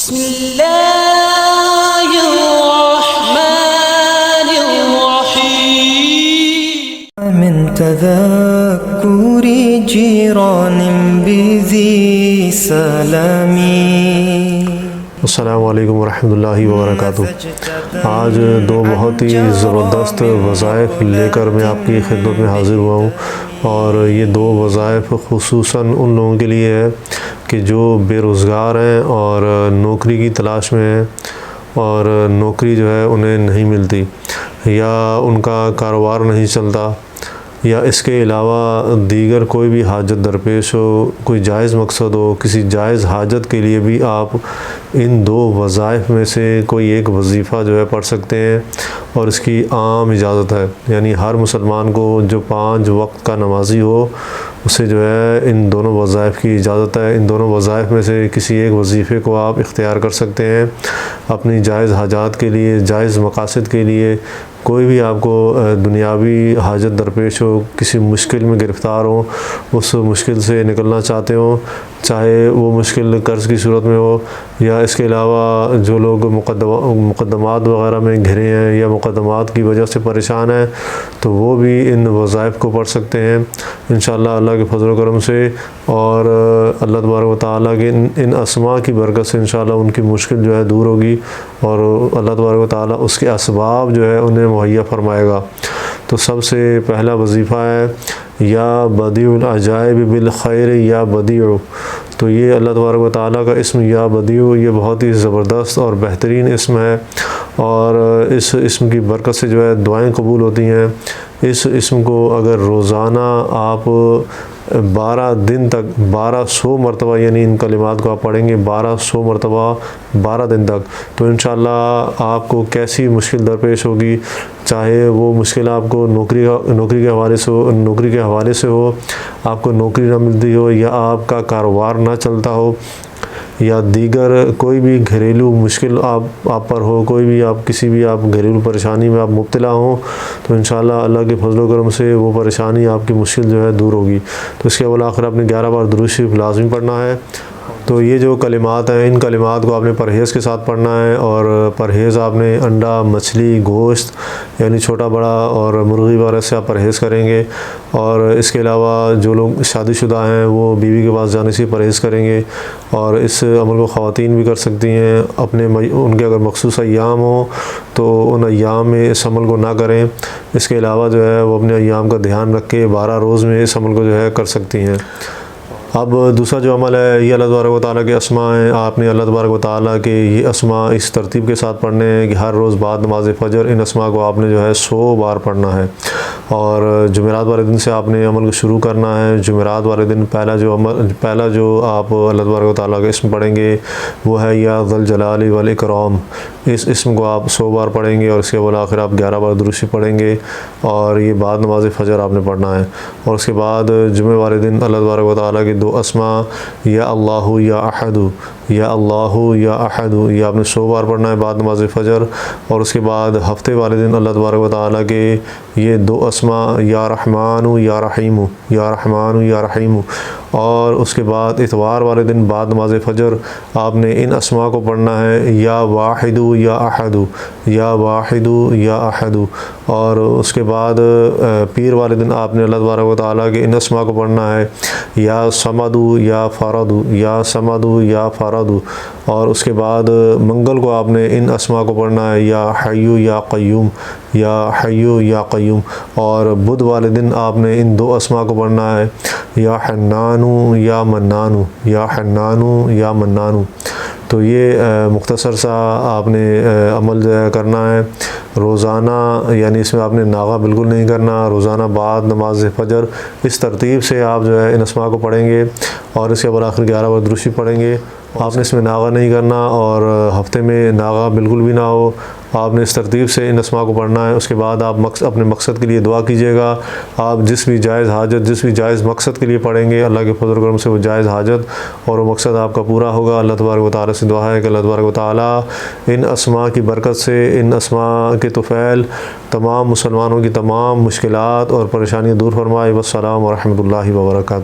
بسم الله الرحمن الرحيم من تذكر جيران بذي سلامي. السلام علیکم ورحمۃ اللہ وبرکاتہ. آج دو بہت ہی زبردست وظائف لے کر میں آپ کی خدمت میں حاضر ہوا ہوں، اور یہ دو وظائف خصوصاً ان لوگوں کے لیے ہے کہ جو بے روزگار ہیں اور نوکری کی تلاش میں ہیں، اور نوکری جو ہے انہیں نہیں ملتی، یا ان کا کاروبار نہیں چلتا، یا اس کے علاوہ دیگر کوئی بھی حاجت درپیش ہو، کوئی جائز مقصد ہو، کسی جائز حاجت کے لیے بھی آپ ان دو وظائف میں سے کوئی ایک وظیفہ جو ہے پڑھ سکتے ہیں، اور اس کی عام اجازت ہے. یعنی ہر مسلمان کو جو 5 وقت کا نمازی ہو اسے جو ہے ان دونوں وظائف کی اجازت ہے. ان دونوں وظائف میں سے کسی ایک وظیفے کو آپ اختیار کر سکتے ہیں اپنی جائز حاجات کے لیے، جائز مقاصد کے لیے. کوئی بھی آپ کو دنیاوی حاجت درپیش ہو، کسی مشکل میں گرفتار ہو، اس مشکل سے نکلنا چاہتے ہوں، چاہے وہ مشکل قرض کی صورت میں ہو، یا اس کے علاوہ جو لوگ مقدمات وغیرہ میں گھرے ہیں یا مقدمات کی وجہ سے پریشان ہیں، تو وہ بھی ان وظائف کو پڑھ سکتے ہیں انشاءاللہ اللہ کے فضل و کرم سے. اور اللہ تبارک و تعالیٰ کے ان اسماء کی برکت سے انشاءاللہ ان کی مشکل جو ہے دور ہوگی، اور اللہ تبارک و تعالیٰ اس کے اسباب جو ہے انہیں مہیا فرمائے گا. تو سب سے پہلا وظیفہ ہے یا بدیع العجائب بالخیر یا بدیع. تو یہ اللہ تبارک و تعالیٰ کا اسم یا بدیع یہ بہت ہی زبردست اور بہترین اسم ہے، اور اس اسم کی برکت سے جو ہے دعائیں قبول ہوتی ہیں. اس اسم کو اگر روزانہ آپ 12 دن تک 1200 مرتبہ، یعنی ان کلمات کو آپ پڑھیں گے 1200 مرتبہ 12 دن تک، تو انشاءاللہ آپ کو کیسی مشکل درپیش ہوگی، چاہے وہ مشکل آپ کو نوکری کے حوالے سے ہو، آپ کو نوکری نہ ملتی ہو، یا آپ کا کاروبار نہ چلتا ہو، یا دیگر کوئی بھی گھریلو مشکل آپ پر ہو، کوئی بھی کسی بھی گھریلو پریشانی میں آپ مبتلا ہوں، تو انشاءاللہ اللہ کے فضل و کرم سے وہ پریشانی آپ کی مشکل جو ہے دور ہوگی. تو اس کے اول آخر آپ نے 11 بار درود شریف لازمی پڑھنا ہے. تو یہ جو کلمات ہیں ان کلمات کو آپ نے پرہیز کے ساتھ پڑھنا ہے، اور پرہیز آپ نے انڈا، مچھلی، گوشت یعنی چھوٹا بڑا اور مرغی وغیرہ سے آپ پرہیز کریں گے. اور اس کے علاوہ جو لوگ شادی شدہ ہیں وہ بیوی کے پاس جانے سے پرہیز کریں گے، اور اس عمل کو خواتین بھی کر سکتی ہیں. ان کے اگر مخصوص ایام ہوں تو ان ایام میں اس عمل کو نہ کریں. اس کے علاوہ جو ہے وہ اپنے ایام کا دھیان رکھ کے 12 روز میں اس عمل کو جو ہے کر سکتی ہیں. اب دوسرا جو عمل ہے یہ اللہ تبارک و تعالیٰ کے اسماء ہیں. آپ نے اللہ تبارک و تعالیٰ کے یہ اسماء اس ترتیب کے ساتھ پڑھنے ہیں کہ ہر روز بعد نماز فجر ان اسماء کو آپ نے جو ہے 100 بار پڑھنا ہے. اور جمعرات والے دن سے آپ نے عمل کو شروع کرنا ہے. جمعرات والے دن پہلا جو آپ اللہ تبارک و تعالیٰ کا اسم پڑھیں گے وہ ہے یا ذی الجلال والاکرام. اس اسم کو آپ 100 بار پڑھیں گے، اور اس کے اول آخر آپ 11 بار درود شریف پڑھیں گے، اور یہ بعد نماز فجر آپ نے پڑھنا ہے. اور اس کے بعد جمعہ والے دن اللہ تبارک و تعالیٰ کے 2 اسماء یا اللہ یا احد، یا اللہ یا احد، یہ آپ نے 100 بار پڑھنا ہے بعد نماز فجر. اور اس کے بعد ہفتے والے دن اللہ تبارک و تعالیٰ کے یہ 2 اسماء یا رحمان یا رحیم، یا رحمان یا رحیم. اور اس کے بعد اتوار والے دن بعد نماز فجر آپ نے ان اسماء کو پڑھنا ہے یا واحد یا احد، یا واحد یا احد. اور اس کے بعد پیر والے دن آپ نے اللہ تبارک و تعالیٰ کے ان اسماء کو پڑھنا ہے یا صمد یا فرد، یا صمد یا فرد. اور اس کے بعد منگل کو آپ نے ان اسماء کو پڑھنا ہے یا حی یا قیوم، یا حی یا قیوم. اور بدھ والے دن آپ نے ان 2 اسماء کو پڑھنا ہے یا حنان یا منان، یا حنان یا منان. تو یہ مختصر سا آپ نے عمل کرنا ہے روزانہ، یعنی اس میں آپ نے ناغہ بالکل نہیں کرنا. روزانہ بعد نماز فجر اس ترتیب سے آپ جو ہے ان اسماء کو پڑھیں گے، اور اس کے بعد آخر 11 بار درود شریف پڑھیں گے. آپ نے اس میں ناغہ نہیں کرنا، اور ہفتے میں ناغہ بالکل بھی نہ ہو. آپ نے اس ترتیب سے ان اسماء کو پڑھنا ہے. اس کے بعد آپ اپنے مقصد کے لیے دعا کیجیے گا. آپ جس بھی جائز حاجت، جس بھی جائز مقصد کے لیے پڑھیں گے، اللہ کے فضل و کرم سے وہ جائز حاجت اور وہ مقصد آپ کا پورا ہوگا. اللہ تبارک و تعالیٰ سے دعا ہے کہ اللہ تبارک و تعالیٰ ان اسماء کی برکت سے، ان اسماء کے طفیل تمام مسلمانوں کی تمام مشکلات اور پریشانیاں دور فرمائے. والسلام ورحمۃ اللہ وبرکاتہ.